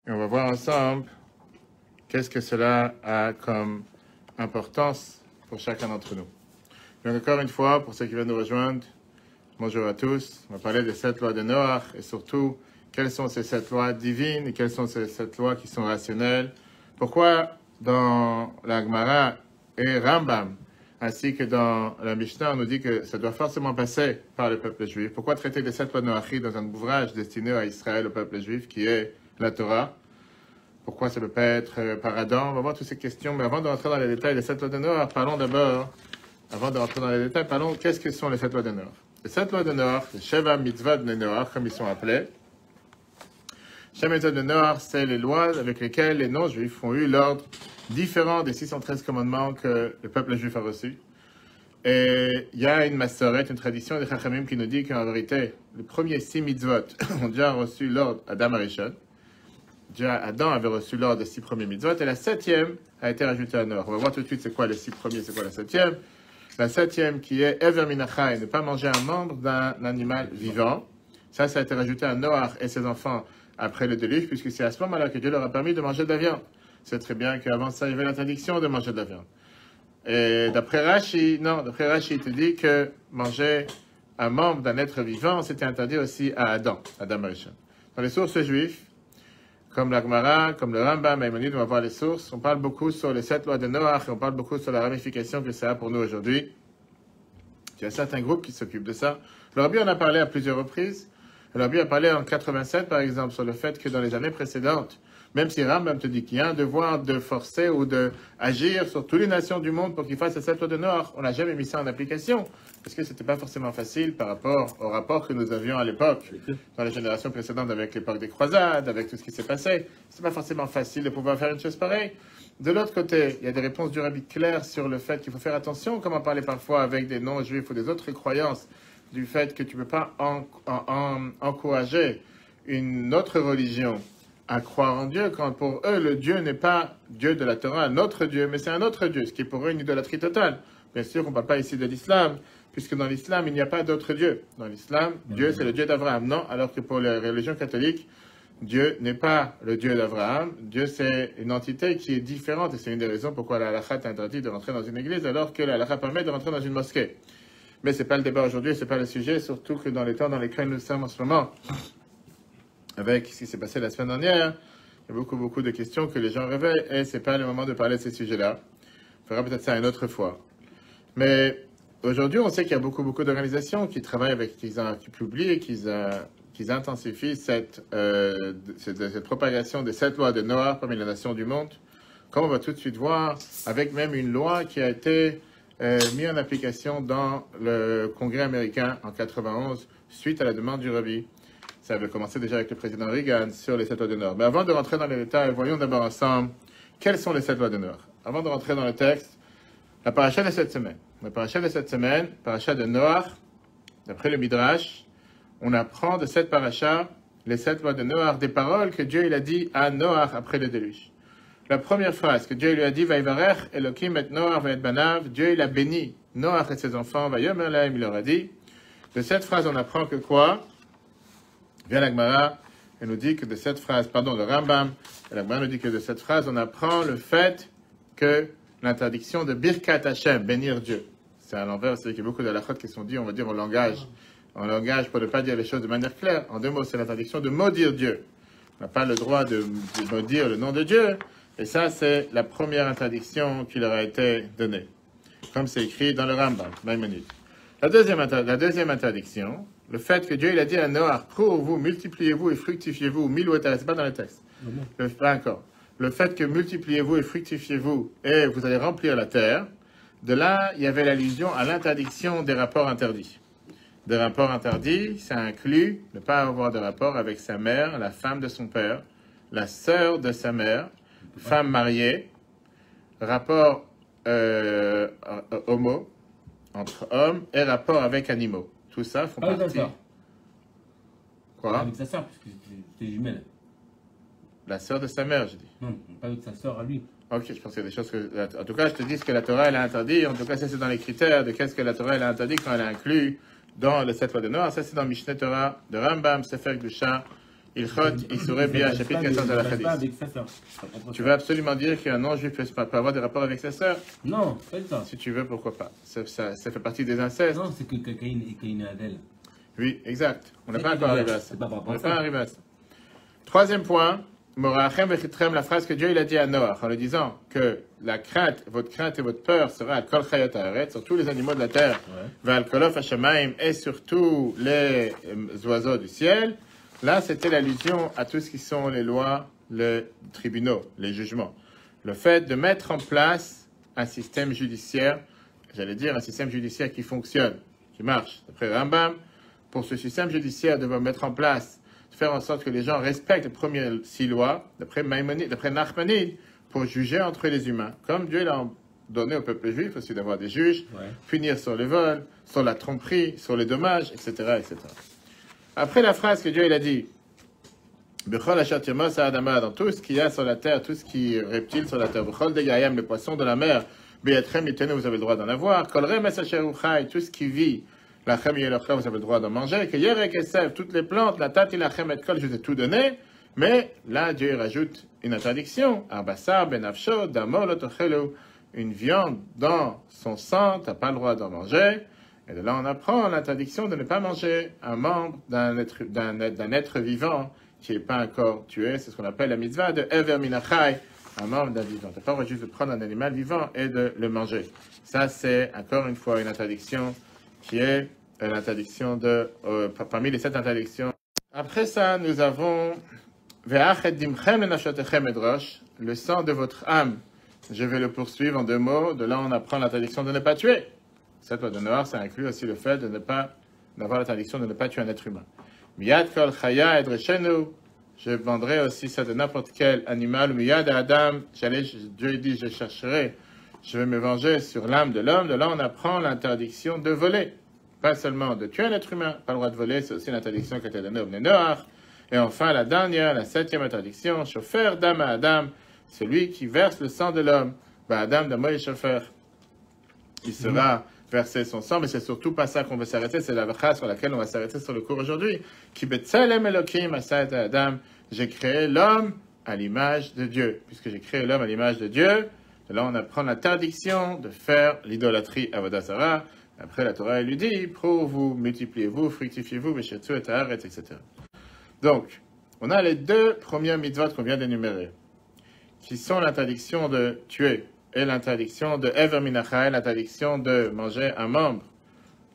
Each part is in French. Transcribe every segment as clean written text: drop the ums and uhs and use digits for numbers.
Et on va voir ensemble qu'est-ce que cela a comme importance pour chacun d'entre nous. Donc encore une fois, pour ceux qui viennent nous rejoindre, bonjour à tous. On va parler des 7 lois de Noach et surtout, quelles sont ces 7 lois divines et quelles sont ces 7 lois qui sont rationnelles. Pourquoi dans la Gemara et Rambam, ainsi que dans la Mishnah, on nous dit que ça doit forcément passer par le peuple juif. Pourquoi traiter des 7 lois de Noach dans un ouvrage destiné à Israël, au peuple juif, qui est la Torah? Pourquoi ça ne peut pas être par Adam? On va voir toutes ces questions, mais avant de rentrer dans les détails des 7 lois de Noach, parlons d'abord, avant de rentrer dans les détails, parlons qu'est-ce que sont les 7 lois de Noach. Les 7 lois de Noach, les Sheva Mitzvot de Noach, comme ils sont appelés. Sheva Mitzvot de Noach, c'est les lois avec lesquelles les non-juifs ont eu l'ordre différent des 613 commandements que le peuple juif a reçus. Et il y a une massorette, une tradition des Chachamim qui nous dit qu'en vérité, les premiers 6 mitzvot ont déjà reçu l'ordre Adam Arishon. Déjà, Adam avait reçu l'ordre des 6 premiers mitzvot, et la 7e a été rajoutée à Noach. On va voir tout de suite c'est quoi les 6 premiers, c'est quoi la 7e. La 7e qui est Ever Minachai, ne pas manger un membre d'un animal vivant. Ça a été rajouté à Noach et ses enfants après le déluge, puisque c'est à ce moment-là que Dieu leur a permis de manger de la viande. C'est très bien qu'avant ça, il y avait l'interdiction de manger de la viande. Et d'après Rashi, il te dit que manger un membre d'un être vivant, c'était interdit aussi à Adam Arishon. Dans les sources juives, comme la Gemara, comme le Rambam, Maïmonide, on va voir les sources. On parle beaucoup sur les 7 lois de Noach et on parle beaucoup sur la ramification que ça a pour nous aujourd'hui. Il y a certains groupes qui s'occupent de ça. Le Rabbi en a parlé à plusieurs reprises. Le Rabbi a parlé en 87, par exemple, sur le fait que dans les années précédentes, même si Rambam te dit qu'il y a un devoir de forcer ou d'agir sur toutes les nations du monde pour qu'ils fassent les 7 lois de Noach, on n'a jamais mis ça en application, parce que ce n'était pas forcément facile par rapport au rapport que nous avions à l'époque, dans les générations précédentes, avec l'époque des croisades, avec tout ce qui s'est passé. Ce n'était pas forcément facile de pouvoir faire une chose pareille. De l'autre côté, il y a des réponses du Rabbi claires sur le fait qu'il faut faire attention, comme on parlait parfois avec des non-juifs ou des autres croyances, du fait que tu ne peux pas encourager une autre religion à croire en Dieu, quand pour eux, le Dieu n'est pas Dieu de la Torah, notre Dieu, mais c'est un autre Dieu, ce qui est pour eux une idolâtrie totale. Bien sûr, on ne parle pas ici de l'islam, puisque dans l'islam, il n'y a pas d'autre Dieu. Dans l'islam, Dieu, c'est le Dieu d'Abraham. Non, alors que pour les religions catholiques, Dieu n'est pas le Dieu d'Abraham. Dieu, c'est une entité qui est différente, et c'est une des raisons pourquoi la halakha interdit de rentrer dans une église, alors que la halakha permet de rentrer dans une mosquée. Mais ce n'est pas le débat aujourd'hui, ce n'est pas le sujet, surtout que dans les temps dans lesquels nous sommes en ce moment, avec ce qui s'est passé la semaine dernière, il y a beaucoup de questions que les gens réveillent, et ce n'est pas le moment de parler de ces sujets-là. On fera peut-être ça une autre fois. Mais aujourd'hui, on sait qu'il y a beaucoup d'organisations qui travaillent avec, qui publient et qui intensifient cette propagation des 7 lois de Noach parmi les nations du monde. Comme on va tout de suite voir, avec même une loi qui a été mise en application dans le Congrès américain en 91, suite à la demande du Rabbi. Ça avait commencé déjà avec le président Reagan sur les 7 lois de Noach. Mais avant de rentrer dans les détails, voyons d'abord ensemble quelles sont les 7 lois de Noach. Avant de rentrer dans le texte, la paracha de cette semaine. La paracha de cette semaine, paracha de Noach, d'après le Midrash, on apprend de cette paracha les 7 lois de Noach, des paroles que Dieu il a dit à Noach après le déluge. La première phrase que Dieu lui a dit, Vaïvarech Elohim et Noach va et banav, Dieu il a béni Noach et ses enfants, Vayomer lahem, il leur a dit. De cette phrase, on apprend que quoi? Vient la Gemara, elle nous dit que de cette phrase, le Rambam, la Gemara nous dit que de cette phrase, on apprend le fait que l'interdiction de Birkat Hashem, bénir Dieu. C'est à l'envers, c'est qu'il y a beaucoup de halachot qui sont dit, on va dire, en langage pour ne pas dire les choses de manière claire. En 2 mots, c'est l'interdiction de maudire Dieu. On n'a pas le droit de maudire le nom de Dieu, et ça, c'est la première interdiction qui leur a été donnée. Comme c'est écrit dans le Rambam, Maïmonide. La deuxième interdiction, le fait que Dieu il a dit à Noach, vous multipliez-vous et fructifiez-vous, c'est pas dans le texte. Pas encore. Le fait que multipliez-vous et fructifiez-vous et vous allez remplir la terre, de là, il y avait l'allusion à l'interdiction des rapports interdits. Des rapports interdits, ça inclut ne pas avoir de rapport avec sa mère, la femme de son père, la sœur de sa mère, femme mariée, rapport homo, entre hommes, et rapport avec animaux. Tout ça font partie... Quoi? Avec sa sœur, parce que c'était jumelle. La sœur de sa mère, je dis. Non, pas avec sa sœur à lui. Ok, je pense qu'il y a des choses que... En tout cas, je te dis ce que la Torah elle a interdit. En tout cas, ça c'est dans les critères de qu'est-ce que la Torah elle a interdit quand elle a inclus dans les 7 lois de Noach. Ça c'est dans Mishneh Torah de Rambam, Sefer Gdusha, Ilchot, Issouré Bia, chapitre 14 de la Hadith. Tu veux absolument dire qu'un non-juif peut avoir des rapports avec sa sœur? Non, pas ça. Si tu veux, pourquoi pas. Ça fait partie des incestes. Non, c'est que quelqu'un est Adèle. Oui, exact. On n'est pas encore arrivé à ça. On n'est pas arrivé à ça. Troisième point, Morachem Vechitrem, la phrase que Dieu il a dit à Noach, en lui disant que la crainte et votre peur sera à Kol Chayot Haaretz, sur tous les animaux de la terre, Ve'al Kolof Hashamaim, et surtout les oiseaux du ciel. Là, c'était l'allusion à tout ce qui sont les lois, les tribunaux, les jugements. Le fait de mettre en place un système judiciaire, j'allais dire un système judiciaire qui fonctionne, qui marche. D'après Rambam, pour ce système judiciaire, devons mettre en place, faire en sorte que les gens respectent les premières 6 lois, d'après Nachmanide, pour juger entre les humains. Comme Dieu l'a donné au peuple juif aussi d'avoir des juges, punir sur le vol, sur la tromperie, sur les dommages, etc., etc. Après la phrase que Dieu il a dit, Bechol Asher Tirmos Ha'adama, dans tout ce qu'il y a sur la terre, tout ce qui est reptile sur la terre, Bechol Degayam, les poissons de la mer, Be'atrem Yitenu, vous avez le droit d'en avoir, Kol Remes Asher Uchai, tout ce qui vit, Lachem Yelochem, vous avez le droit d'en manger, que Yerek Esev, toutes les plantes, la Tati Lachem et Kol, je vous ai tout donné, mais là, Dieu rajoute une interdiction, Arbassa, Benafsho, Damo, Lotochelu, une viande dans son sang, tu n'as pas le droit d'en manger. Et de là, on apprend l'interdiction de ne pas manger un membre d'un être vivant qui n'est pas encore tué. C'est ce qu'on appelle la mitzvah de Ever Minachai, un membre d'un vivant. Tu n'as pas le droit juste de prendre un animal vivant et de le manger. Ça, c'est encore une fois une interdiction qui est l'interdiction de, parmi les 7 interdictions. Après ça, nous avons le sang de votre âme. Je vais le poursuivre en 2 mots. De là, on apprend l'interdiction de ne pas tuer. Cette loi de Noach, ça inclut aussi le fait d'avoir l'interdiction de ne pas tuer un être humain. Miyad kol chaya edreshenu, je vendrai aussi ça de n'importe quel animal. Miyad Adam, Dieu dit, je chercherai, je vais me venger sur l'âme de l'homme. De là, on apprend l'interdiction de voler. Pas seulement de tuer un être humain, pas le droit de voler, c'est aussi l'interdiction qui a été donnée au Bnei Noach. Et enfin, la dernière, la 7e interdiction, chauffeur d'âme à Adam, celui qui verse le sang de l'homme. Adam d'Amoy chauffeur. Il sera verser son sang, mais c'est surtout pas ça qu'on veut s'arrêter, c'est la bracha sur laquelle on va s'arrêter sur le cours aujourd'hui. Ki betzelem Elokim asat Adam, j'ai créé l'homme à l'image de Dieu. Puisque j'ai créé l'homme à l'image de Dieu, de là on apprend l'interdiction de faire l'idolâtrie avodah zarah. Après la Torah elle lui dit, vous multipliez-vous, fructifiez-vous, veshetzu et haaretz, etc. Donc, on a les 2 premières mitzvot qu'on vient d'énumérer, qui sont l'interdiction de tuer et l'interdiction de Ever Minachai, l'interdiction de manger un membre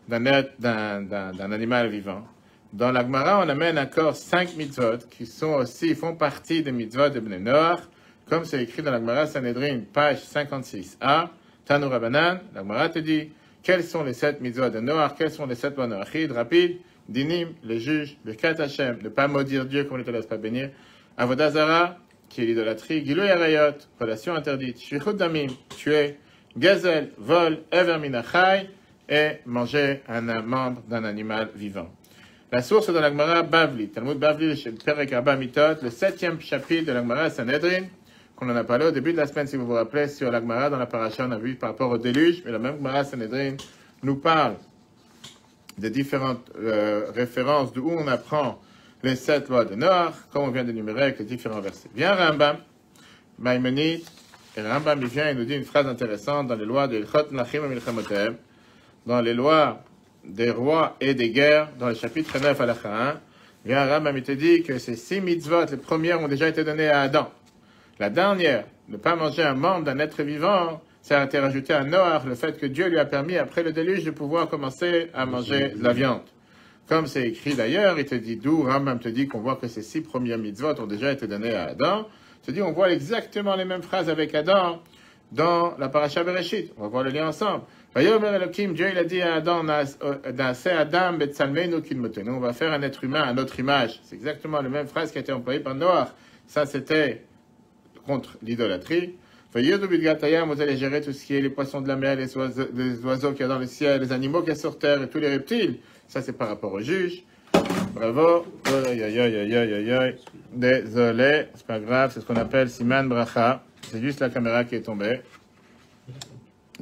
d'un animal vivant. Dans la Gemara, on amène encore 5 mitzvot qui font partie des mitzvot de Bnei Noach, comme c'est écrit dans la Gemara Sanhedrin, page 56a, Tanu Rabbanan, la Gemara te dit, quels sont les 7 mitzvot de Noach, quels sont les 7 lois noachides, rapide, Dinim, les juges, Birkat Hashem, ne pas maudire Dieu comme on ne te laisse pas bénir, Avodah Zarah, qui est l'idolâtrie, Gilui Arayot, relation interdite, Shvichut Damim, tuer, Gazel, vol, Ever Minachai, et manger un membre d'un animal vivant. La source de la Gemara Bavli, Talmud Bavli, chez Perek Abba Mitot, le 7e chapitre de la Gemara Sanhedrin, qu'on en a parlé au début de la semaine, si vous vous rappelez, sur la Gemara, dans la paracha, on a vu par rapport au déluge, mais la même Gemara Sanhedrin nous parle des différentes références d'où on apprend les 7 lois de Noach, comme on vient d'énumérer avec les différents versets. Vient Rambam, Maïmonide, et Rambam il vient et nous dit une phrase intéressante dans les lois de Ilchot Melachim et Milchamotem, dans les lois des rois et des guerres, dans le chapitre 9 à la 1, vient Rambam il te dit que ces 6 mitzvot, les premières ont déjà été données à Adam. La dernière, ne pas manger un membre d'un être vivant, ça a été rajouté à Noach, le fait que Dieu lui a permis, après le déluge, de pouvoir commencer à manger de la viande. Comme c'est écrit d'ailleurs, il te dit d'où Rambam te dit qu'on voit que ces 6 premières mitzvot ont déjà été données à Adam. Il te dit on voit exactement les mêmes phrases avec Adam dans la paracha Bereshit. On va voir le lien ensemble. Vayomer Elokim, Dieu il a dit à Adam, Adam betzalmeinu kilmotenu, on va faire un être humain à notre image. C'est exactement la même phrase qui a été employée par Noach. Ça c'était contre l'idolâtrie. Vayodu bidgatayam, vous allez gérer tout ce qui est les poissons de la mer, les oiseaux qu'il y a dans le ciel, les animaux qu'il y a sur terre et tous les reptiles. Ça, c'est par rapport au juge. Bravo. Désolé, c'est pas grave, c'est ce qu'on appelle Siman Bracha. C'est juste la caméra qui est tombée.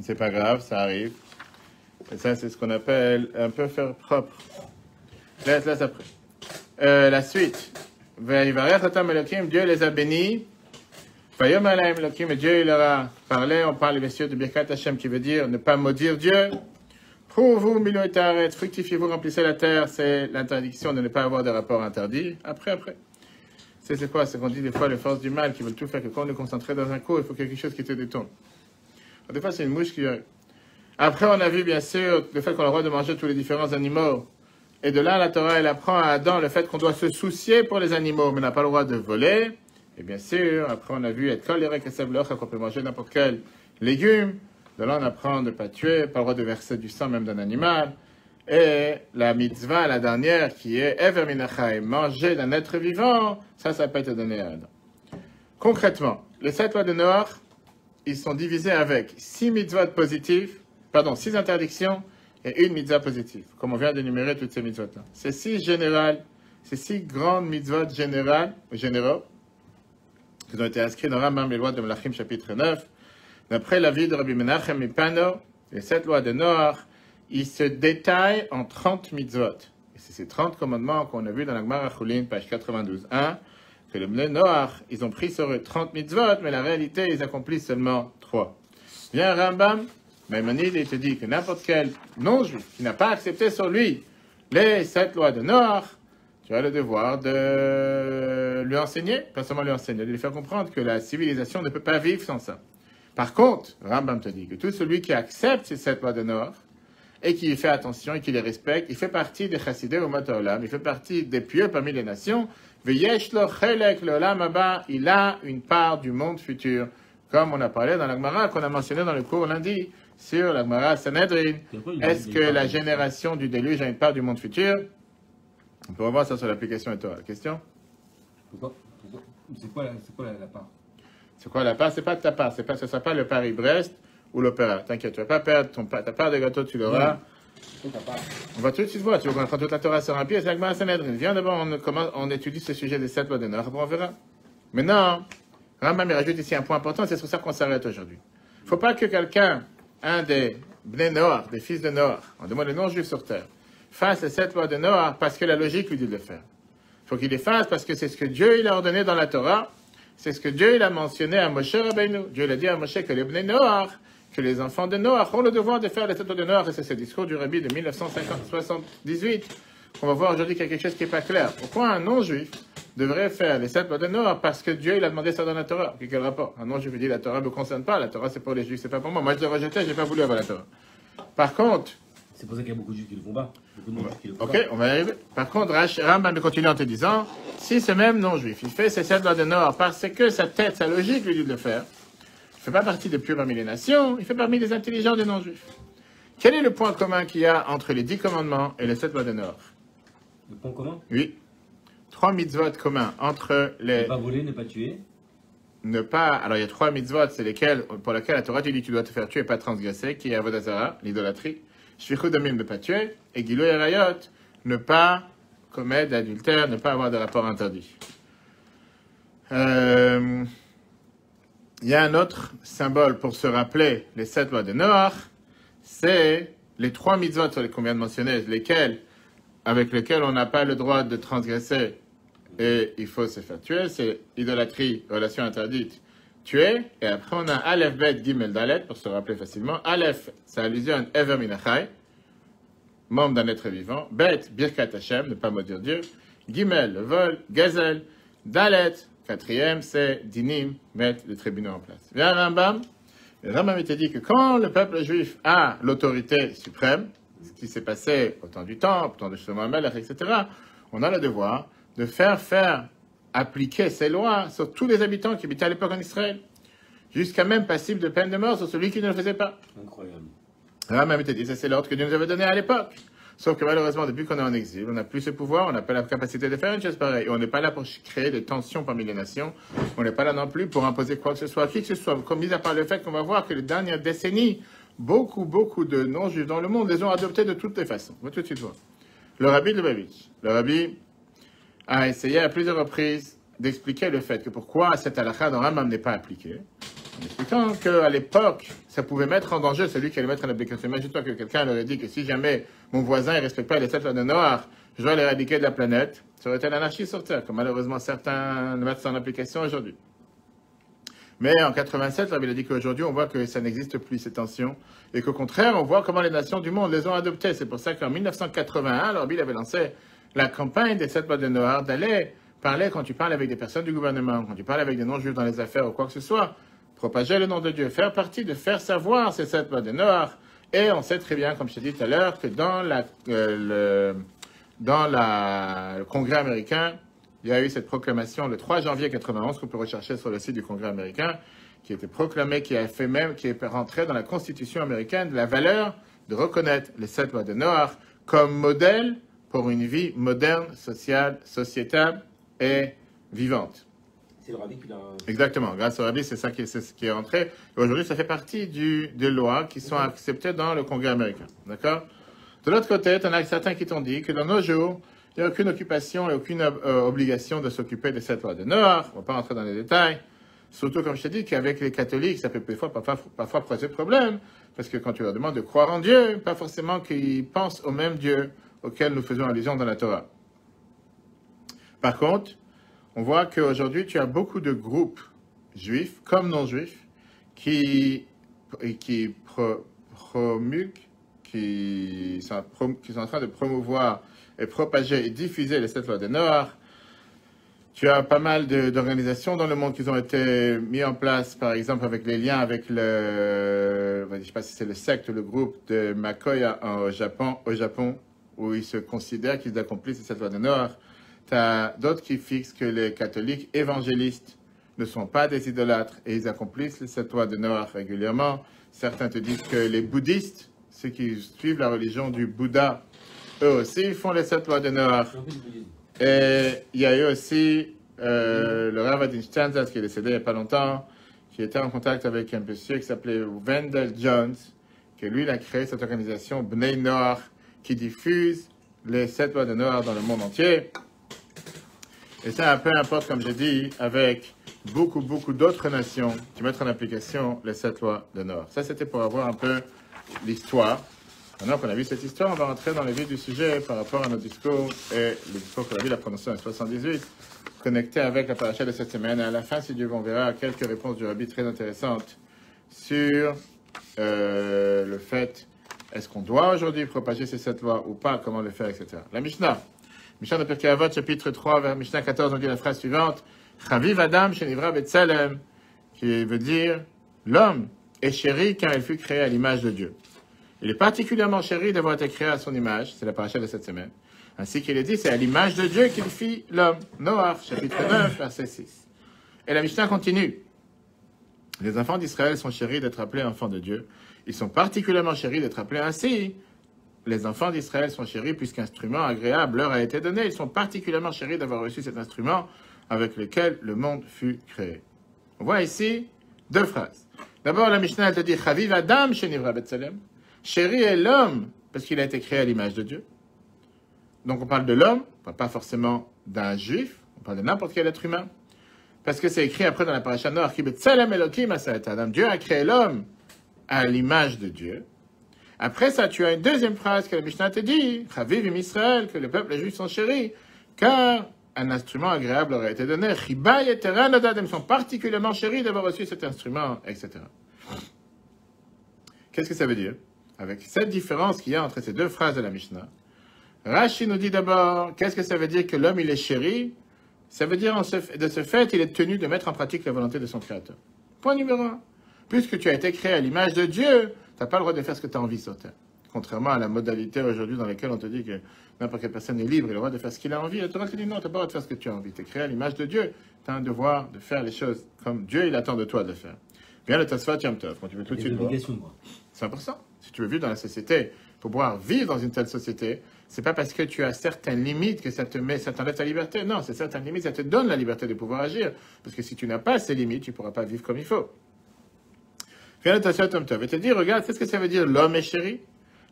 C'est pas grave, ça arrive. Et ça, c'est ce qu'on appelle un peu faire propre. Laisse après. La suite. Dieu les a bénis. Et Dieu il leur a parlé, on parle bien sûr de Birkat Hashem qui veut dire ne pas maudire Dieu. Pour vous, fructifiez-vous, remplissez la terre, c'est l'interdiction de ne pas avoir de rapports interdits. Après. C'est quoi? C'est qu'on dit des fois les forces du mal qui veulent tout faire, que quand on est concentré dans un coup, il faut quelque chose qui te détourne. Alors, des fois, c'est une mouche qui... Après, on a vu bien sûr le fait qu'on a le droit de manger tous les différents animaux. Et de là, la Torah, elle apprend à Adam le fait qu'on doit se soucier pour les animaux, mais on n'a pas le droit de voler. Et bien sûr, après, on a vu être coléré que qu'on peut manger n'importe quel légume. De là, on apprend de ne pas tuer, pas le droit de verser du sang même d'un animal. Et la mitzvah, la dernière, qui est Ever Minachai, manger d'un être vivant, ça peut être donné à Adam. Concrètement, les 7 lois de Noach, ils sont divisés avec 6 mitzvot positifs, 6 interdictions et 1 mitzvah positive, comme on vient d'énumérer toutes ces mitzvot-là. C'est 6 générales, c'est 6 grandes mitzvot généraux, qui ont été inscrits dans Rambam, les lois de Melachim, chapitre 9. D'après l'avis de Rabbi Menachem Mipano, les 7 lois de Noach, ils se détaillent en 30 mitzvot. Et c'est ces 30 commandements qu'on a vus dans la Gemara Chulin, page 92. 1, que les Bnei Noach, ils ont pris sur eux 30 mitzvot, mais la réalité, ils accomplissent seulement 3. Viens Rambam, Maïmonide, il te dit que n'importe quel non-juif qui n'a pas accepté sur lui les 7 lois de Noach, tu as le devoir de lui enseigner, pas seulement lui enseigner, de lui faire comprendre que la civilisation ne peut pas vivre sans ça. Par contre, Rambam te dit que tout celui qui accepte ces 7 lois de Noach et qui y fait attention et qui les respecte, il fait partie des chassidés au Olam, il fait partie des pieux parmi les nations. Veyesh lo chelek leolam haba, il a une part du monde futur, comme on a parlé dans la Gemara qu'on a mentionné dans le cours lundi sur la Gemara Sanhedrin. Est-ce que la génération du déluge a une part du monde futur? On peut revoir ça sur l'application et toi. La question? C'est quoi la part? C'est quoi la part? C'est pas ta part. Ce ne sera pas le Paris-Brest ou l'Opéra. T'inquiète, tu ne vas pas perdre ta part de gâteau, tu l'auras. On va tout de suite voir. Tu vas prendre toute la Torah sur un pied, c'est la Gemara Sanhedrin. Viens d'abord, on étudie ce sujet des 7 lois de Noach. Après, on verra. Maintenant, Rambam rajoute ici un point important, c'est sur ça qu'on s'arrête aujourd'hui. Il ne faut pas que quelqu'un, un des Bnei Noach, des fils de Noach, on demande les non-juifs sur terre, fasse les 7 lois de Noach parce que la logique lui dit de le faire. Il faut qu'il les fasse parce que c'est ce que Dieu il a ordonné dans la Torah, c'est ce que Dieu il a mentionné à Moshe Rabbeinu. Dieu il a dit à Moshe que les Bnei Noach, que les enfants de Noach ont le devoir de faire les 7 lois de Noach, et c'est ce discours du Rabbi de 1978 qu'on va voir aujourd'hui quelque chose qui n'est pas clair. Pourquoi un non-juif devrait faire les 7 lois de Noach parce que Dieu il a demandé ça dans la Torah? Quel rapport? Un non-juif dit la Torah ne me concerne pas, la Torah c'est pour les juifs, c'est pas pour moi. Moi je l'ai rejeté, je n'ai pas voulu avoir la Torah. Par contre, c'est pour ça qu'il y a beaucoup de juifs qui ne le font pas. On va y arriver. Par contre, Rambam continue en te disant, si ce même non-juif, il fait ces 7 lois de Noach parce que sa tête, sa logique lui dit de le faire, il ne fait pas partie des pieux parmi les nations, il fait parmi les intelligents des non-juifs. Quel est le point commun qu'il y a entre les 10 commandements et les 7 lois de Noach? Le point commun? Oui. 3 mitzvot communs entre les... Ne pas voler, ne pas tuer. Alors, il y a 3 mitzvot, c'est lesquels, pour lesquels la Torah te dit que tu dois te faire tuer et pas transgresser, qui est Avodah Zarah, l'idolâtrie. Shvichut damim, ne pas tuer. Et Giloui Arayot, ne pas commettre d'adultère, ne pas avoir de rapport interdit. Il y a un autre symbole pour se rappeler les 7 lois de Noach, c'est les 3 mitzvot sur les qu'on vient de mentionner, avec lesquels on n'a pas le droit de transgresser et il faut se faire tuer, c'est idolâtrie, relation interdite, tuer, et après on a Aleph, Bet, Gimel, Dalet, pour se rappeler facilement. Aleph, ça allusionne Ever Minachai, membre d'un être vivant. Bet, Birkat Hashem, ne pas maudire Dieu. Gimel, le vol. Gazel, Dalet, 4e, c'est Dinim, mettre les tribunaux en place. Viens Rambam. Le Rambam était dit que quand le peuple juif a l'autorité suprême, ce qui s'est passé au temps du temps, au temps de Shlomo HaMelech, etc., on a le devoir de faire appliquer ces lois sur tous les habitants qui habitaient à l'époque en Israël, jusqu'à même passible de peine de mort sur celui qui ne le faisait pas. Incroyable. Rambam était dit, ça c'est l'ordre que Dieu nous avait donné à l'époque. Sauf que malheureusement, depuis qu'on est en exil, on n'a plus ce pouvoir, on n'a pas la capacité de faire une chose pareille. Et on n'est pas là pour créer des tensions parmi les nations. On n'est pas là non plus pour imposer quoi que ce soit à qui que ce soit. Comme mis à part le fait qu'on va voir que les dernières décennies, beaucoup de non-juifs dans le monde les ont adoptés de toutes les façons. On va tout de suite voir. Le Rabbi de Lubavitch, le Rabbi a essayé à plusieurs reprises d'expliquer le fait que pourquoi cette halakha dans Rambam n'est pas appliquée, en expliquant qu'à l'époque, ça pouvait mettre en danger celui qui allait mettre en application. Imagine-toi que quelqu'un leur ait dit que si jamais mon voisin ne respecte pas les 7 lois de Noach, je dois l'éradiquer de la planète. Ça aurait été l'anarchie sur Terre, comme malheureusement certains le mettent en application aujourd'hui. Mais en 87, la Bible a dit qu'aujourd'hui, on voit que ça n'existe plus, ces tensions, et qu'au contraire, on voit comment les nations du monde les ont adoptées. C'est pour ça qu'en 1981, la Bible avait lancé la campagne des 7 lois de Noir d'aller parler quand tu parles avec des personnes du gouvernement, quand tu parles avec des non-juifs dans les affaires ou quoi que ce soit, propager le nom de Dieu, faire partie de faire savoir ces 7 lois de Noir. Et on sait très bien, comme je t'ai dit tout à l'heure, que dans le Congrès américain, il y a eu cette proclamation le 3 janvier 91 qu'on peut rechercher sur le site du Congrès américain, qui a été proclamée, qui est rentrée dans la Constitution américaine, la valeur de reconnaître les 7 lois de Noach comme modèle pour une vie moderne, sociale, sociétale et vivante. C'est le rabbi qui l'a... Exactement. Grâce au rabbi, c'est ce qui est rentré. Et aujourd'hui, ça fait partie des lois qui sont acceptées dans le Congrès américain. D'accord? De l'autre côté, tu en as certains qui t'ont dit que dans nos jours, il n'y a aucune occupation et aucune obligation de s'occuper de cette loi de Noach. On ne va pas rentrer dans les détails. Surtout, comme je t'ai dit, qu'avec les catholiques, ça peut parfois poser problème. Parce que quand tu leur demandes de croire en Dieu, pas forcément qu'ils pensent au même Dieu auquel nous faisons allusion dans la Torah. Par contre, on voit qu'aujourd'hui, tu as beaucoup de groupes juifs, comme non-juifs, qui promulguent, qui sont en train de promouvoir et propager et diffuser les 7 lois de Noach. Tu as pas mal d'organisations dans le monde qui ont été mises en place, par exemple avec les liens avec je ne sais pas si c'est le secte ou le groupe de Makoya au Japon, où ils se considèrent qu'ils accomplissent les 7 lois de Noach. Tu as d'autres qui fixent que les catholiques évangélistes ne sont pas des idolâtres et ils accomplissent les 7 lois de Noach régulièrement. Certains te disent que les bouddhistes, ceux qui suivent la religion du Bouddha, eux aussi font les 7 lois de Noach. Et il y a eu aussi le Rav Adin Steinsaltz qui est décédé il n'y a pas longtemps, qui était en contact avec un monsieur qui s'appelait Wendell Jones, que lui, il a créé cette organisation Bnei Noach qui diffuse les 7 lois de Noach dans le monde entier. Et ça, peu importe, comme j'ai dit, avec beaucoup d'autres nations qui mettent en application les 7 lois de Noach. Ça, c'était pour avoir un peu l'histoire. Maintenant qu'on a vu cette histoire, on va rentrer dans le vif du sujet par rapport à notre discours et le discours que la Bible a prononcé en 78, connecté avec la paracha de cette semaine. Et à la fin, si Dieu veut, on verra quelques réponses du Rabbi très intéressantes sur le fait, est-ce qu'on doit aujourd'hui propager ces 7 lois ou pas, comment le faire, etc. La Mishnah de Pirkei Avot, chapitre 3, vers Mishnah 14, on dit la phrase suivante, Chaviv Adam Shenivra B'Tselem, qui veut dire, l'homme est chéri car il fut créé à l'image de Dieu. Il est particulièrement chéri d'avoir été créé à son image, c'est la paracha de cette semaine. Ainsi qu'il est dit, c'est à l'image de Dieu qu'il fit l'homme. Noach, chapitre 9, verset 6. Et la Mishnah continue. Les enfants d'Israël sont chéris d'être appelés enfants de Dieu. Ils sont particulièrement chéris d'être appelés ainsi. Les enfants d'Israël sont chéris puisqu'instrument agréable leur a été donné. Ils sont particulièrement chéris d'avoir reçu cet instrument avec lequel le monde fut créé. On voit ici 2 phrases. D'abord, la Mishnah elle te dit, Chaviv Adam Shenivra B'Tselem. Chéri est l'homme, parce qu'il a été créé à l'image de Dieu. Donc on parle de l'homme, on parle pas forcément d'un juif, on parle de n'importe quel être humain. Parce que c'est écrit après dans la paracha Noach, Dieu a créé l'homme à l'image de Dieu. Après ça, tu as une deuxième phrase que la Mishnah te dit, Chaviv im Israël, que le peuple juif sont chéris, car un instrument agréable leur a été donné. Ils sont particulièrement chéris d'avoir reçu cet instrument, etc. Qu'est-ce que ça veut dire? Avec cette différence qu'il y a entre ces 2 phrases de la Mishnah, Rashi nous dit d'abord, qu'est-ce que ça veut dire que l'homme il est chéri? Ça veut dire de ce fait, il est tenu de mettre en pratique la volonté de son Créateur. Point numéro 1. Puisque tu as été créé à l'image de Dieu, tu n'as pas le droit de faire ce que tu as envie sur terre. Contrairement à la modalité aujourd'hui dans laquelle on te dit que n'importe quelle personne est libre, il a le droit de faire ce qu'il a envie. La Torah te dit non, tu n'as pas le droit de faire ce que tu as envie. Tu es créé à l'image de Dieu. Tu as un devoir de faire les choses comme Dieu il attend de toi de le faire. Bien le Tosfot Yom Tov, quand tu veux tout de suite voir. C'est important. Si tu veux vivre dans la société, pour pouvoir vivre dans une telle société, c'est pas parce que tu as certaines limites que ça t'enlève ta liberté. Non, c'est certaines limites, ça te donne la liberté de pouvoir agir. Parce que si tu n'as pas ces limites, tu ne pourras pas vivre comme il faut. Viens le Tosfot Yom Tov et te dit, regarde, qu'est-ce que ça veut dire l'homme est chéri?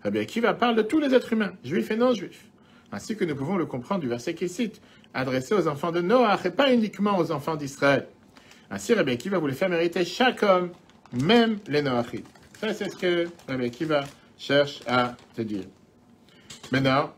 Rabbi Akiva parle de tous les êtres humains, juifs et non-juifs. Ainsi que nous pouvons le comprendre du verset qu'il cite, adressé aux enfants de Noach et pas uniquement aux enfants d'Israël. Ainsi, Rabbi Akiva voulait faire mériter chaque homme, même les Noachites. Ça, c'est ce que Rabbi Akiva cherche à te dire. Maintenant,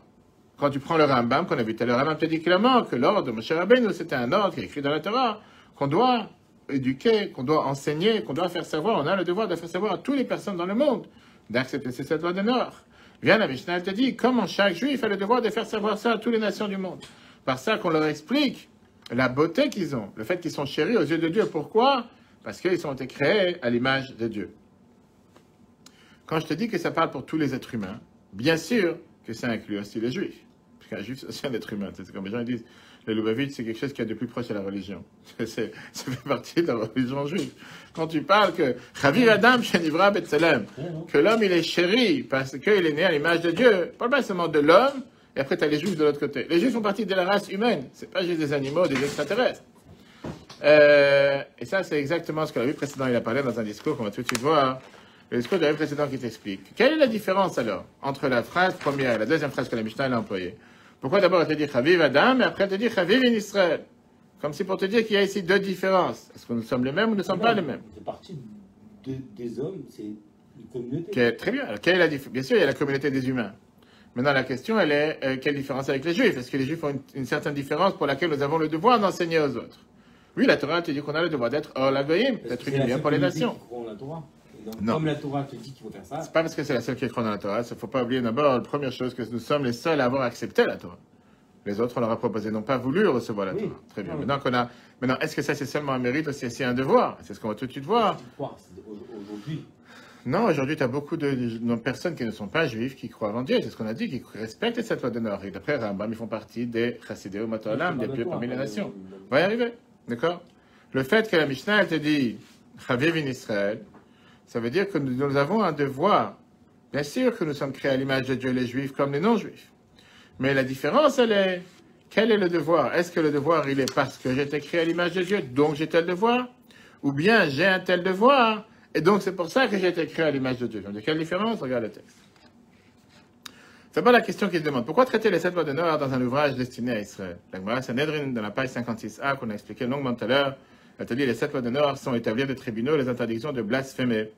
Quand tu prends le Rambam, qu'on a vu tout à l'heure, le Rambam te dit clairement que l'ordre de Moshe Rabbeinu, c'était un ordre qui est écrit dans la Torah, qu'on doit éduquer, qu'on doit enseigner, qu'on doit faire savoir. On a le devoir de faire savoir à toutes les personnes dans le monde d'accepter ces 7 lois d'honneur. Viens, la Mishnah, elle te dit, comment chaque juif a le devoir de faire savoir ça à toutes les nations du monde. Par ça qu'on leur explique la beauté qu'ils ont, le fait qu'ils sont chéris aux yeux de Dieu. Pourquoi? Parce qu'ils ont été créés à l'image de Dieu. Quand je te dis que ça parle pour tous les êtres humains, bien sûr que ça inclut aussi les juifs. Parce qu'un juif, c'est aussi un être humain. C'est comme les gens disent, le Lubavitch, c'est quelque chose qui est de plus proche à la religion. Ça fait partie de la religion juive. Quand tu parles que Chaviv Adam Shenivra B'Tselem, que l'homme il est chéri parce qu'il est né à l'image de Dieu, parle pas seulement de l'homme, et après tu as les juifs de l'autre côté. Les juifs font partie de la race humaine, c'est pas juste des animaux, des extraterrestres. Et ça, c'est exactement ce que l'Abbé précédent il a parlé dans un discours qu'on va tout de suite voir. Le discours de l'Abbé précédent qui t'explique. Quelle est la différence alors entre la phrase première et la deuxième phrase que la Mishnah a employée? Pourquoi d'abord elle te dit Chaviv Adam et après elle te dit Chaviv in Israël? Comme si pour te dire qu'il y a ici deux différences. Est-ce que nous sommes les mêmes ou nous ne sommes pas les mêmes? C'est partie des hommes, c'est une communauté. Très bien. Alors, quelle est la différence? Bien sûr, il y a la communauté des humains. Maintenant, la question, elle est quelle différence avec les Juifs? Est-ce que les Juifs ont une certaine différence pour laquelle nous avons le devoir d'enseigner aux autres? Oui, la Torah te dit qu'on a le devoir d'être Or Lagoïm, d'être une lumière pour les nations. La Torah. Donc, Non. comme la Torah te dit qu'il faut faire ça. C'est pas parce que c'est la seule qui est écrite dans la Torah. Il ne faut pas oublier d'abord, la première chose, que nous sommes les seuls à avoir accepté la Torah. Les autres, on leur a proposé, n'ont pas voulu recevoir la Torah. Très bien. Maintenant, est-ce que ça, c'est seulement un mérite ou c'est un devoir? C'est ce qu'on va tout de suite voir. Aujourd'hui. Non, aujourd'hui, tu as beaucoup de personnes qui ne sont pas juives, qui croient en Dieu. C'est ce qu'on a dit, qui respectent cette loi d'honneur. Et d'après Rambam, ils font partie des chassidés ou matolam, des pieux parmi les nations. On va y arriver. D'accord? Le fait que la Mishnah, elle te dit, Chaviv in Israël, ça veut dire que nous avons un devoir. Bien sûr que nous sommes créés à l'image de Dieu, les juifs comme les non-juifs. Mais la différence, elle est, quel est le devoir? Est-ce que le devoir, il est parce que j'ai été créé à l'image de Dieu, donc j'ai tel devoir? Ou bien j'ai un tel devoir, et donc c'est pour ça que j'ai été créé à l'image de Dieu. Donc, quelle différence? Regarde le texte. C'est pas la question qui se demande. Pourquoi traiter les 7 lois d'honneur dans un ouvrage destiné à Israël? La Gemara Sanhedrin, dans la page 56a, qu'on a expliqué longuement tout à l'heure, elle te dit les 7 lois d'honneur sont établir des tribunaux les interdictions de blasphémer,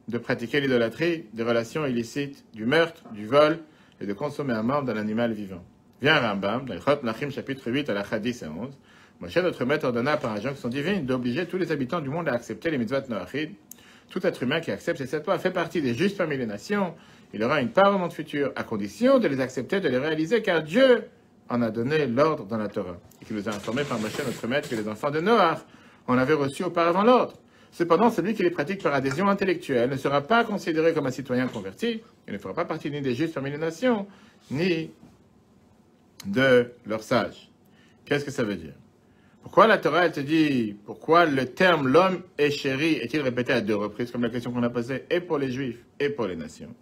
de pratiquer l'idolâtrie, des relations illicites, du meurtre, du vol, et de consommer un membre d'un animal vivant. Vient Rambam, dans Chot Nachim, chapitre 8, à la 10 et 11. Moshe, notre maître, ordonna par injonction divine d'obliger tous les habitants du monde à accepter les mitzvot noachid. Tout être humain qui accepte ces 7 lois fait partie des justes parmi les nations. Il aura une part au monde futur, à condition de les accepter, de les réaliser, car Dieu en a donné l'ordre dans la Torah. Et qui nous a informé par Moshe, notre maître, que les enfants de Noach en avaient reçu auparavant l'ordre. Cependant, celui qui les pratique par adhésion intellectuelle ne sera pas considéré comme un citoyen converti, et ne fera pas partie ni des justes parmi les nations, ni de leurs sages. Qu'est-ce que ça veut dire? Pourquoi la Torah, elle te dit, pourquoi le terme l'homme est chéri est-il répété à 2 reprises, comme la question qu'on a posée, et pour les juifs, et pour les nations?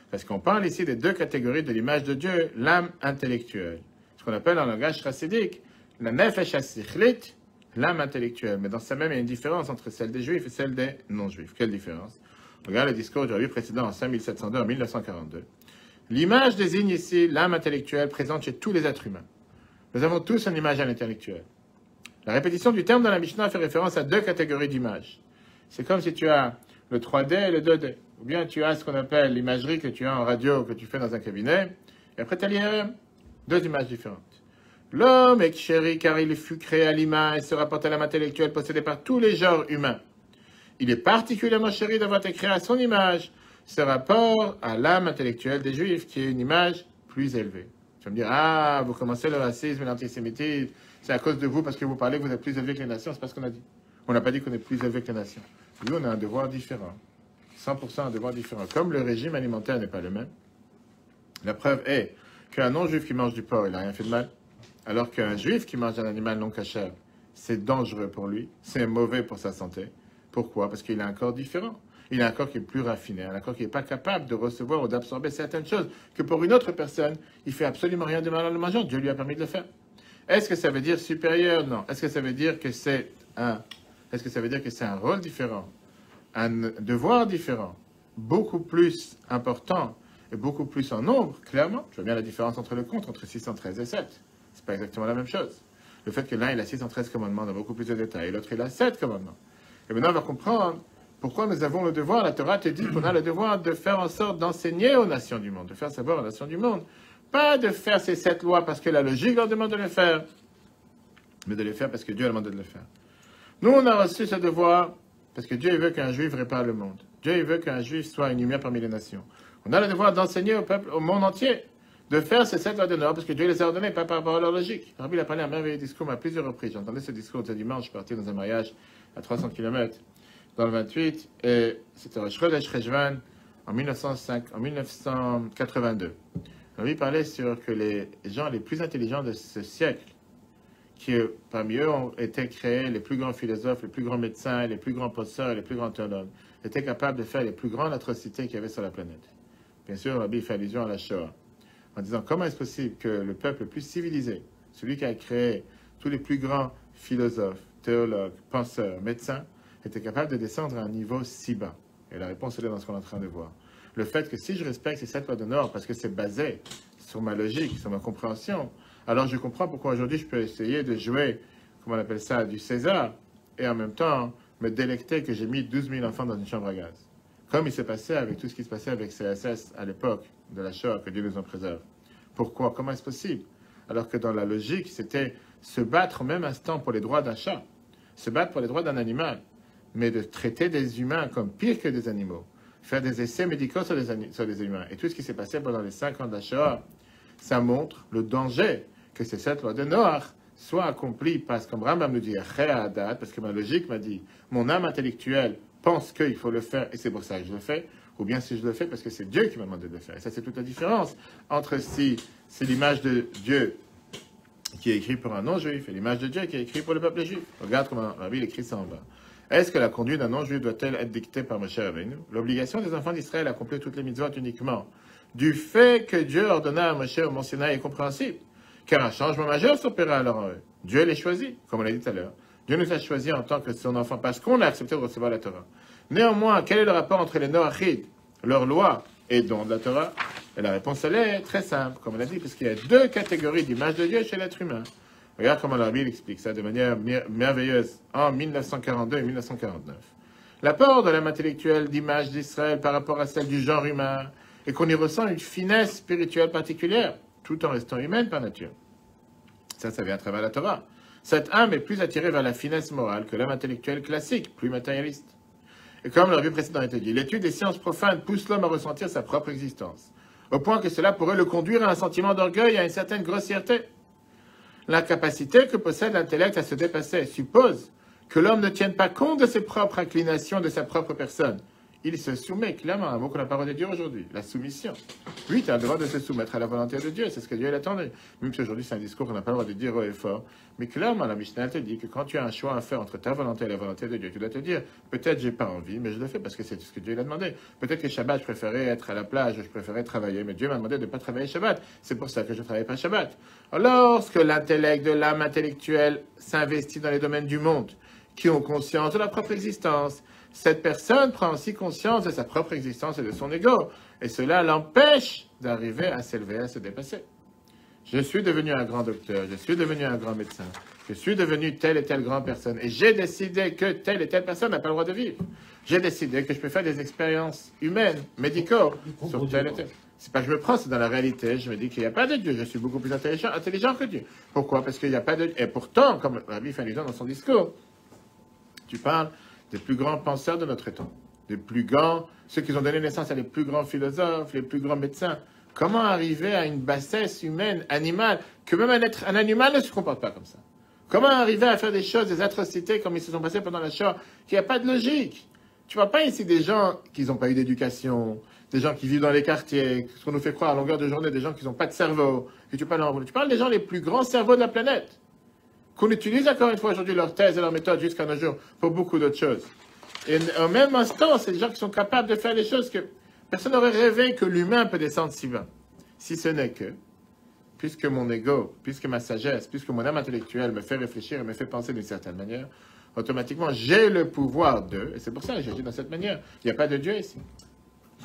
Parce qu'on parle ici des 2 catégories de l'image de Dieu, l'âme intellectuelle. Ce qu'on appelle en langage chassidique, la nefesh hasichlit, l'âme intellectuelle. Mais dans ça même, il y a une différence entre celle des juifs et celle des non-juifs. Quelle différence? Regarde le discours du rabbi précédent en 5702 en 1942. L'image désigne ici l'âme intellectuelle présente chez tous les êtres humains. Nous avons tous une image intellectuelle. La répétition du terme dans la Mishnah fait référence à 2 catégories d'images. C'est comme si tu as le 3D et le 2D. Ou bien tu as ce qu'on appelle l'imagerie que tu as en radio, que tu fais dans un cabinet. Et après tu as l'IRM. 2 images différentes. L'homme est chéri car il fut créé à l'image et se rapporte à l'âme intellectuelle possédée par tous les genres humains. Il est particulièrement chéri d'avoir été créé à son image. Ce rapport à l'âme intellectuelle des Juifs qui est une image plus élevée. Tu vas me dire, ah, vous commencez le racisme et l'antisémitisme, c'est à cause de vous parce que vous parlez que vous êtes plus élevé que les nations, c'est pas ce qu'on a dit. On n'a pas dit qu'on est plus élevé que les nations. Nous, on a un devoir différent. 100% un devoir différent. Comme le régime alimentaire n'est pas le même, la preuve est qu'un non-juif qui mange du porc, il n'a rien fait de mal. Alors qu'un juif qui mange un animal non cachère, c'est dangereux pour lui, c'est mauvais pour sa santé. Pourquoi? Parce qu'il a un corps différent. Il a un corps qui est plus raffiné, un corps qui n'est pas capable de recevoir ou d'absorber certaines choses que pour une autre personne, il fait absolument rien de mal en le mangeant. Dieu lui a permis de le faire. Est-ce que ça veut dire supérieur? Non. Est-ce que ça veut dire que c'est un rôle différent, un devoir différent, beaucoup plus important et beaucoup plus en nombre? Clairement, je vois bien la différence entre le compte, entre 613 et 7. C'est pas exactement la même chose. Le fait que l'un il a 613 commandements dans beaucoup plus de détails, et l'autre il a 7 commandements. Et maintenant on va comprendre pourquoi nous avons le devoir, la Torah te dit qu'on a le devoir de faire en sorte d'enseigner aux nations du monde, de faire savoir aux nations du monde pas de faire ces 7 lois parce que la logique leur demande de le faire, mais de les faire parce que Dieu a demandé de le faire. Nous, on a reçu ce devoir parce que Dieu veut qu'un juif répare le monde. Dieu veut qu'un juif soit une lumière parmi les nations. On a le devoir d'enseigner au peuple, au monde entier, de faire ces 7 lois de Noah parce que Dieu les a ordonnées, pas par rapport à leur logique. Rabbi a parlé un merveilleux discours à plusieurs reprises. J'entendais ce discours ce dimanche, je suis parti dans un mariage à 300 km dans le 28, et c'était à Shredesh Rejvan en 1982. Rabbi parlait sur que les gens les plus intelligents de ce siècle, qui parmi eux ont été créés les plus grands philosophes, les plus grands médecins, les plus grands penseurs, les plus grands théologues, étaient capables de faire les plus grandes atrocités qu'il y avait sur la planète. Bien sûr, Rabbi fait allusion à la Shoah, en disant comment est-ce possible que le peuple le plus civilisé, celui qui a créé tous les plus grands philosophes, théologues, penseurs, médecins, était capable de descendre à un niveau si bas. Et la réponse est là dans ce qu'on est en train de voir. Le fait que si je respecte ces 7 lois de Noah parce que c'est basé sur ma logique, sur ma compréhension, alors je comprends pourquoi aujourd'hui je peux essayer de jouer, comment on appelle ça, du César, et en même temps me délecter que j'ai mis 12 000 enfants dans une chambre à gaz. Comme il s'est passé avec tout ce qui se passait avec CSS à l'époque de la Shoah, que Dieu nous en préserve. Pourquoi? Comment est-ce possible? Alors que dans la logique, c'était se battre au même instant pour les droits d'un chat, se battre pour les droits d'un animal, mais de traiter des humains comme pire que des animaux, faire des essais médicaux sur les humains. Et tout ce qui s'est passé pendant les 5 ans de la Shoah, ça montre le danger que ces 7 lois de Noah soient accomplies parce que, comme Rambam nous dit, parce que ma logique m'a dit, mon âme intellectuelle pense qu'il faut le faire et c'est pour ça que je le fais, ou bien si je le fais parce que c'est Dieu qui m'a demandé de le faire. Et ça, c'est toute la différence entre si c'est l'image de Dieu qui est écrite pour un non-juif et l'image de Dieu qui est écrite pour le peuple juif. Regarde comment la Bible écrit ça en bas. Est-ce que la conduite d'un non-juif doit-elle être dictée par Moshe Rabbeinu? L'obligation des enfants d'Israël à accomplir toutes les mitzvot uniquement du fait que Dieu ordonna à Moshe au Mont Sinaï est compréhensible, car un changement majeur s'opéra alors en eux. Dieu les choisit, comme on l'a dit tout à l'heure. Dieu nous a choisis en tant que son enfant parce qu'on a accepté de recevoir la Torah. Néanmoins, quel est le rapport entre les Noachides, leurs lois et dons de la Torah? Et la réponse, elle est très simple, comme on l'a dit, parce qu'il y a 2 catégories d'image de Dieu chez l'être humain. Regarde comment la Bible explique ça de manière merveilleuse en 1942 et 1949. L'apport de l'âme intellectuelle d'image d'Israël par rapport à celle du genre humain et qu'on y ressent une finesse spirituelle particulière, tout en restant humaine par nature. Ça vient à travers la Torah. Cette âme est plus attirée vers la finesse morale que l'âme intellectuelle classique, plus matérialiste. Et comme le revue précédent était dit, l'étude des sciences profanes pousse l'homme à ressentir sa propre existence, au point que cela pourrait le conduire à un sentiment d'orgueil et à une certaine grossièreté. L'incapacité que possède l'intellect à se dépasser suppose que l'homme ne tienne pas compte de ses propres inclinations, de sa propre personne. Il se soumet clairement à un mot qu'on n'a pas de dire aujourd'hui, la soumission. Oui, tu as le droit de se soumettre à la volonté de Dieu, c'est ce que Dieu l'attendait. Même si aujourd'hui c'est un discours qu'on n'a pas le droit de dire haut et fort. Mais clairement, la Mishnah te dit que quand tu as un choix à faire entre ta volonté et la volonté de Dieu, tu dois te dire, peut-être j'ai pas envie, mais je le fais parce que c'est ce que Dieu l'a demandé. Peut-être que Shabbat, je préférais être à la plage, je préférais travailler, mais Dieu m'a demandé de ne pas travailler Shabbat. C'est pour ça que je ne travaille pas Shabbat. Alors, lorsque l'intellect de l'âme intellectuelle s'investit dans les domaines du monde, qui ont conscience de leur propre existence, cette personne prend aussi conscience de sa propre existence et de son ego. Et cela l'empêche d'arriver à s'élever, à se dépasser. Je suis devenu un grand docteur, je suis devenu un grand médecin, je suis devenu telle et telle grande personne. Et j'ai décidé que telle et telle personne n'a pas le droit de vivre. J'ai décidé que je peux faire des expériences humaines, médicaux, sur telle et telle. C'est pas que je me prends, c'est dans la réalité. Je me dis qu'il n'y a pas de Dieu. Je suis beaucoup plus intelligent que Dieu. Pourquoi? Parce qu'il n'y a pas de Dieu. Et pourtant, comme Rabbi fait allusion dans son discours, tu parles des plus grands penseurs de notre temps, des plus grands, ceux qui ont donné naissance à les plus grands philosophes, les plus grands médecins. Comment arriver à une bassesse humaine, animale, que même un animal ne se comporte pas comme ça? Comment arriver à faire des choses, des atrocités comme ils se sont passés pendant la Shoah, qu'il n'y a pas de logique? Tu ne vois pas ici des gens qui n'ont pas eu d'éducation, des gens qui vivent dans les quartiers, ce qu'on nous fait croire à longueur de journée, des gens qui n'ont pas de cerveau, que tu parles des gens les plus grands cerveaux de la planète, qu'on utilise encore une fois aujourd'hui leur thèse et leur méthode jusqu'à nos jours pour beaucoup d'autres choses. Et en même instant, c'est des gens qui sont capables de faire des choses que personne n'aurait rêvé que l'humain peut descendre si bas. Si ce n'est que, puisque mon ego, puisque ma sagesse, puisque mon âme intellectuelle me fait réfléchir et me fait penser d'une certaine manière, automatiquement, j'ai le pouvoir de, et c'est pour ça que j'agis de cette manière. Il n'y a pas de Dieu ici.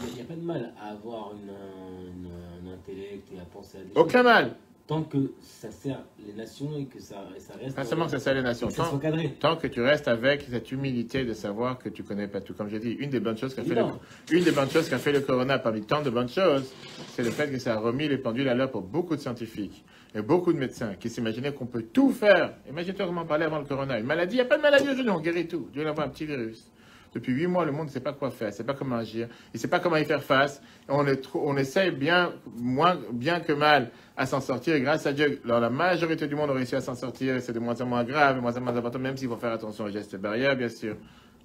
Il n'y a pas de mal à avoir un intellect et à penser à des Aucun choses. mal. tant que ça sert les nations et que ça reste... Pas seulement que ça sert les nations, que ça soit cadré. tant que tu restes avec cette humilité de savoir que tu connais pas tout. Comme j'ai dit, une des bonnes choses qu'a fait, le Corona, parmi tant de bonnes choses, c'est le fait que ça a remis les pendules à l'heure pour beaucoup de scientifiques et beaucoup de médecins qui s'imaginaient qu'on peut tout faire. Imagine-toi comment on parlait avant le Corona. Une maladie, il n'y a pas de maladie aujourd'hui, on guérit tout. Dieu envoie un petit virus. Depuis 8 mois, le monde ne sait pas quoi faire, ne sait pas comment agir, il ne sait pas comment y faire face. On essaie bien que mal à s'en sortir. Et grâce à Dieu, alors, la majorité du monde a réussi à s'en sortir. Et c'est de moins en moins grave, de moins en moins important, même s'il faut faire attention aux gestes barrières, bien sûr.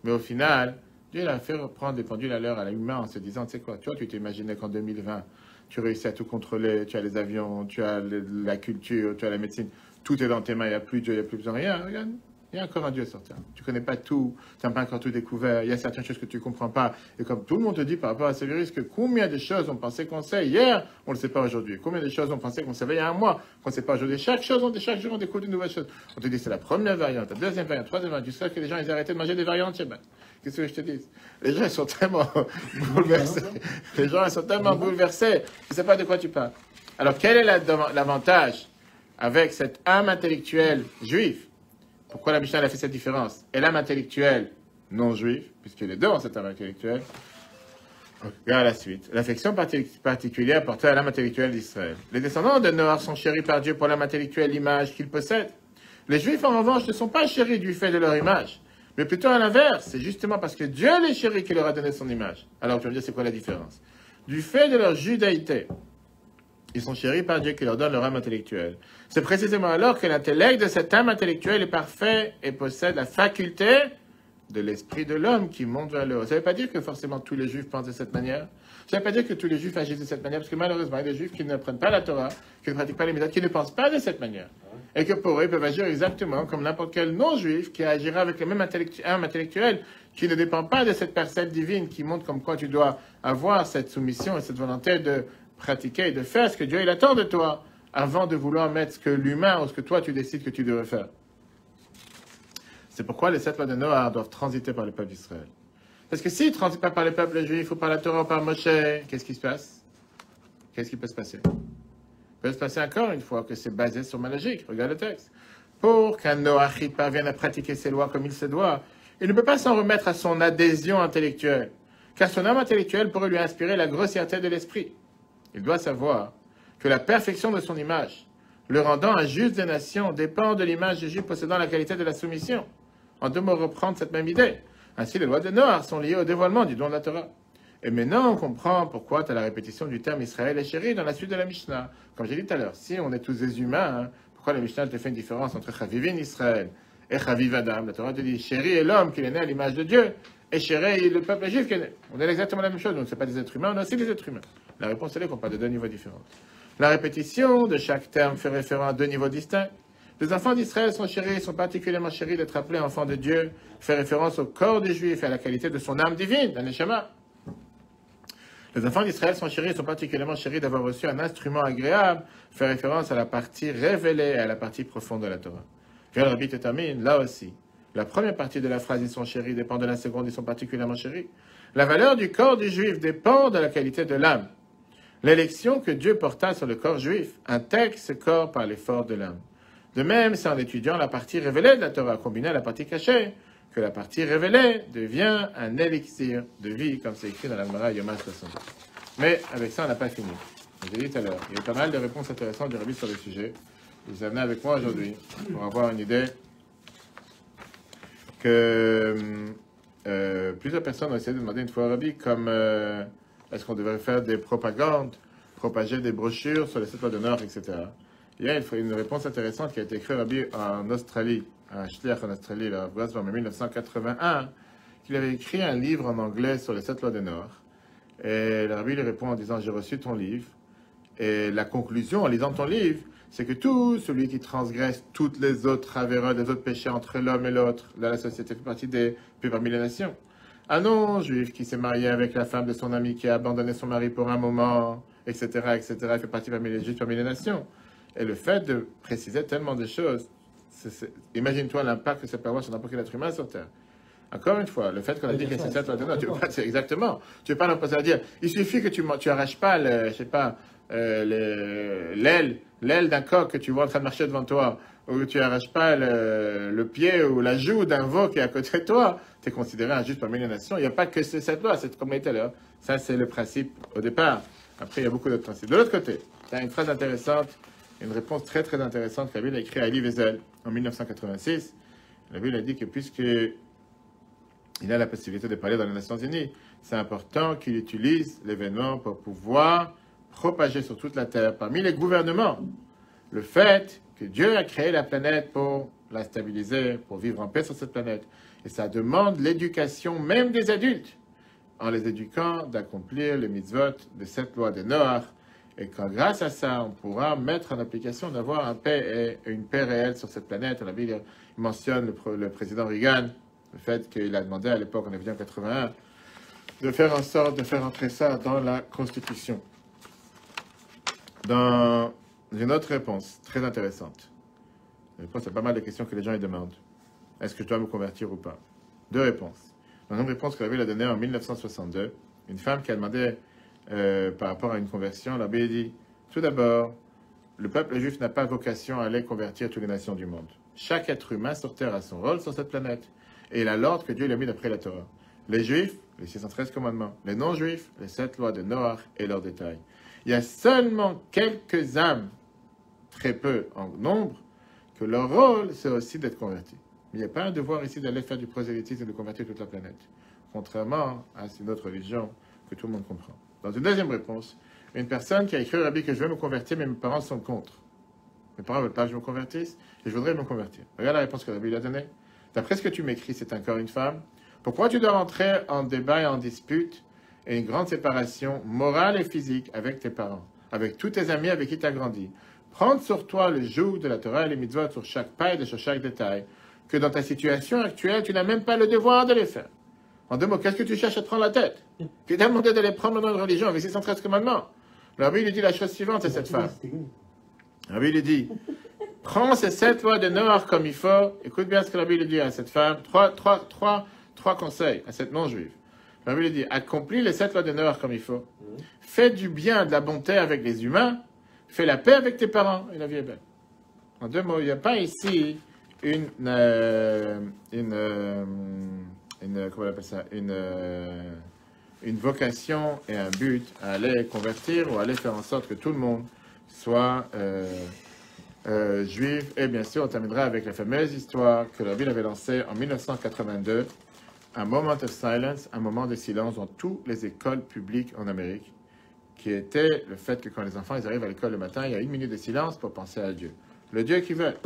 Mais au final, Dieu l'a fait reprendre des pendules à l'heure à l'humain en se disant, tu sais quoi, toi, tu t'imaginais qu'en 2020, tu réussis à tout contrôler, tu as les avions, tu as la culture, tu as la médecine, tout est dans tes mains, il n'y a plus Dieu, il n'y a plus besoin de rien. Regarde. Il y a encore un Dieu sur terre. Tu ne connais pas tout, tu n'as pas encore tout découvert, il y a certaines choses que tu ne comprends pas. Et comme tout le monde te dit par rapport à ce virus, que combien de choses on pensait qu'on sait hier, on ne le sait pas aujourd'hui. Combien de choses on pensait qu'on savait il y a un mois, qu'on ne sait pas aujourd'hui. Chaque jour, on découvre de nouvelles choses. On te dit c'est la première variante, la deuxième variante, la troisième variante. Tu sais que les gens, ils arrêtaient de manger des variantes, je sais pas. Qu'est-ce que je te dis? Les gens, ils sont tellement bouleversés. Les gens, ils sont tellement bouleversés. Je ne sais pas de quoi tu parles. Alors, quel est l'avantage avec cette âme intellectuelle juive? Pourquoi la Mishnah a fait cette différence? Et l'âme intellectuelle non juive, puisqu'il est dans cette âme intellectuelle, regarde la suite. L'affection particulière portée à l'âme intellectuelle d'Israël. Les descendants de Noach sont chéris par Dieu pour l'âme intellectuelle, l'image qu'ils possèdent. Les Juifs, en revanche, ne sont pas chéris du fait de leur image, mais plutôt à l'inverse. C'est justement parce que Dieu les chérit qu'il leur a donné son image. Alors tu vas me dire, c'est quoi la différence? Du fait de leur judaïté, ils sont chéris par Dieu qui leur donne leur âme intellectuelle. C'est précisément alors que l'intellect de cette âme intellectuelle est parfait et possède la faculté de l'esprit de l'homme qui monte vers le haut. Ça ne veut pas dire que forcément tous les juifs pensent de cette manière. Ça ne veut pas dire que tous les juifs agissent de cette manière, parce que malheureusement, il y a des juifs qui ne prennent pas la Torah, qui ne pratiquent pas les méthodes, qui ne pensent pas de cette manière. Et que pour eux, ils peuvent agir exactement comme n'importe quel non-juif qui agira avec la même âme intellectuelle, qui ne dépend pas de cette parcelle divine qui montre comme quoi tu dois avoir cette soumission et cette volonté de pratiquer et de faire ce que Dieu il attend de toi avant de vouloir mettre ce que l'humain ou ce que toi tu décides que tu devrais faire. C'est pourquoi les 7 lois de Noach doivent transiter par le peuple d'Israël. Parce que s'ils ne transitent pas par le peuple juif ou par la Torah ou par Moshe, qu'est-ce qui se passe? Qu'est-ce qui peut se passer? Il peut se passer encore une fois que c'est basé sur ma logique. Regarde le texte. Pour qu'un Noachite parvienne à pratiquer ses lois comme il se doit, il ne peut pas s'en remettre à son adhésion intellectuelle, car son âme intellectuelle pourrait lui inspirer la grossièreté de l'esprit. Il doit savoir que la perfection de son image, le rendant un juge des nations, dépend de l'image de Juif possédant la qualité de la soumission. En deux mots, reprendre cette même idée. Ainsi, les lois de Noach sont liées au dévoilement du don de la Torah. Et maintenant, on comprend pourquoi tu as la répétition du terme Israël et chéri dans la suite de la Mishnah. Comme j'ai dit tout à l'heure, si on est tous des humains, pourquoi la Mishnah te fait une différence entre Chavivin Israël et Chaviv Adam? La Torah te dit chéri est l'homme qui est né à l'image de Dieu, et chéri est le peuple juif qui est né. On est exactement la même chose, donc ce n'est pas des êtres humains, on est aussi des êtres humains. La réponse est qu'on parle de deux niveaux différents. La répétition de chaque terme fait référence à deux niveaux distincts. Les enfants d'Israël sont chéris, sont particulièrement chéris d'être appelés enfants de Dieu, fait référence au corps du juif et à la qualité de son âme divine, d'un neshama. Les enfants d'Israël sont chéris, sont particulièrement chéris d'avoir reçu un instrument agréable, fait référence à la partie révélée et à la partie profonde de la Torah. Quel Rabbi te termine, là aussi. La première partie de la phrase, ils sont chéris, dépend de la seconde, ils sont particulièrement chéris. La valeur du corps du juif dépend de la qualité de l'âme. L'élection que Dieu porta sur le corps juif intègre ce corps par l'effort de l'âme. De même, c'est en étudiant la partie révélée de la Torah, combinée à la partie cachée, que la partie révélée devient un élixir de vie, comme c'est écrit dans la Gemara Yoma 60. Mais avec ça, on n'a pas fini. Je l'ai dit tout à l'heure, il y a eu pas mal de réponses intéressantes du Rabbi sur le sujet. Je les ai amenées avec moi aujourd'hui pour avoir une idée que plusieurs personnes ont essayé de demander une fois au Rabbi comme est-ce qu'on devrait faire des propagandes, propager des brochures sur les 7 lois de Noach, etc. Il y a une réponse intéressante qui a été écrite Rabbi en Australie, à Shliach en Australie, là, en 1981, qu'il avait écrit un livre en anglais sur les 7 lois de Noach. Et le Rabbi lui répond en disant « J'ai reçu ton livre ». Et la conclusion en lisant ton livre, c'est que tout celui qui transgresse toutes les autres travers, les autres péchés entre l'homme et l'autre, là la société fait partie des plus parmi les nations. Un non-juif qui s'est marié avec la femme de son ami, qui a abandonné son mari pour un moment, etc., etc., fait partie parmi les juifs, parmi les nations. Et le fait de préciser tellement de choses, imagine-toi l'impact que ça peut avoir sur n'importe quel être humain sur Terre. Encore une fois, le fait qu'on a dit que c'est ça, tu veux pas, c'est exactement. Tu veux pas l'imposer à dire, il suffit que tu arraches pas, je sais pas, l'aile d'un coq que tu vois en train de marcher devant toi, ou que tu n'arraches pas le pied ou la joue d'un veau qui est à côté de toi, tu es considéré injuste parmi les nations. Il n'y a pas que cette loi, c'est comme on était là. Ça, c'est le principe au départ. Après, il y a beaucoup d'autres principes. De l'autre côté, tu as une phrase intéressante, une réponse très très intéressante que la Bible a écrite à Elie Wiesel en 1986. La Bible a dit que puisqu'il a la possibilité de parler dans les Nations Unies, c'est important qu'il utilise l'événement pour pouvoir propager sur toute la terre, parmi les gouvernements, le fait que Dieu a créé la planète pour la stabiliser, pour vivre en paix sur cette planète. Et ça demande l'éducation même des adultes, en les éduquant d'accomplir les mitzvot de cette loi de Noach. Et quand grâce à ça, on pourra mettre en application d'avoir une paix réelle sur cette planète. La Bible mentionne le président Reagan, le fait qu'il a demandé à l'époque, on est venu en 81, de faire en sorte de faire entrer ça dans la Constitution. Dans une autre réponse très intéressante, une réponse à pas mal de questions que les gens ils demandent. Est-ce que je dois me convertir ou pas? Deux réponses. Dans une réponse que la Bible a donnée en 1962, une femme qui a demandé par rapport à une conversion, la Bible dit, tout d'abord, le peuple juif n'a pas vocation à aller convertir toutes les nations du monde. Chaque être humain sur terre a son rôle sur cette planète. Et il a l'ordre que Dieu lui a mis d'après la Torah. Les juifs, les 613 commandements. Les non-juifs, les 7 lois de Noach et leurs détails. Il y a seulement quelques âmes, très peu en nombre, que leur rôle, c'est aussi d'être convertis. Mais il n'y a pas un devoir ici d'aller faire du prosélytisme et de convertir toute la planète. Contrairement à une autre religion que tout le monde comprend. Dans une deuxième réponse, une personne qui a écrit au Rabbi que je veux me convertir, mais mes parents sont contre. Mes parents ne veulent pas que je me convertisse, et je voudrais me convertir. Regarde la réponse que le Rabbi lui a donnée. D'après ce que tu m'écris, c'est encore une femme. Pourquoi tu dois rentrer en débat et en dispute et une grande séparation morale et physique avec tes parents, avec tous tes amis avec qui tu as grandi? Prendre sur toi le joug de la Torah et les mitzvot sur chaque pas et sur chaque détail, que dans ta situation actuelle, tu n'as même pas le devoir de les faire. En deux mots, qu'est-ce que tu cherches à te prendre la tête? Tu t'as demandé d'aller prendre dans notre religion avec 613 commandements. Le Rabbi lui dit la chose suivante à cette femme. Le Rabbi lui dit, prends ces 7 lois de Noach comme il faut. Écoute bien ce que le Rabbi lui dit à cette femme. Trois conseils à cette non-juive. Le Rabbi lui dit, accomplis les 7 lois de Noach comme il faut. Fais du bien, de la bonté avec les humains. Fais la paix avec tes parents. Et la vie est belle. En deux mots, il n'y a pas ici comment on appelle ça, une vocation et un but à aller convertir ou à aller faire en sorte que tout le monde soit juif. Et bien sûr, on terminera avec la fameuse histoire que la Bible avait lancée en 1982, un moment of silence, un moment de silence dans toutes les écoles publiques en Amérique, qui était le fait que quand les enfants ils arrivent à l'école le matin, il y a 1 minute de silence pour penser à Dieu. Le Dieu qu'ils veulent.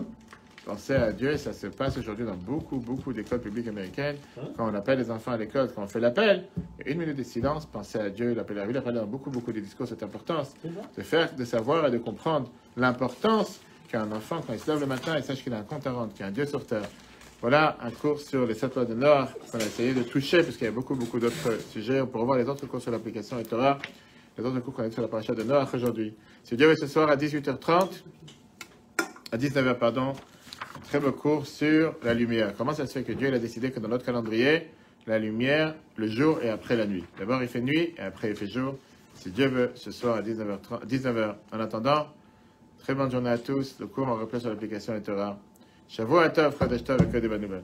Penser à Dieu, ça se passe aujourd'hui dans beaucoup d'écoles publiques américaines. Quand on appelle les enfants à l'école, quand on fait l'appel, il y a 1 minute de silence, penser à Dieu, l'appeler à la vie, l'appeler dans beaucoup de discours, cette importance de savoir et de comprendre l'importance qu'un enfant, quand il se lève le matin, il sache qu'il a un compte à rendre, qu'il y a un Dieu sur terre. Voilà un cours sur les 7 lois de Noach qu'on a essayé de toucher, puisqu'il y a beaucoup d'autres sujets. On peut revoir les autres cours sur l'application et Torah, les autres cours qu'on a sur la paracha de Noach aujourd'hui. Si Dieu veut, ce soir à 18h30, à 19h, pardon, un très beau cours sur la lumière. Comment ça se fait que Dieu il a décidé que dans notre calendrier, la lumière, le jour est après la nuit. D'abord il fait nuit et après il fait jour. Si Dieu veut, ce soir à 19h. En attendant, très bonne journée à tous. Le cours en replay sur l'application et Torah. Shavuot Tov, Chodesh Tov et que des bonnes nouvelles.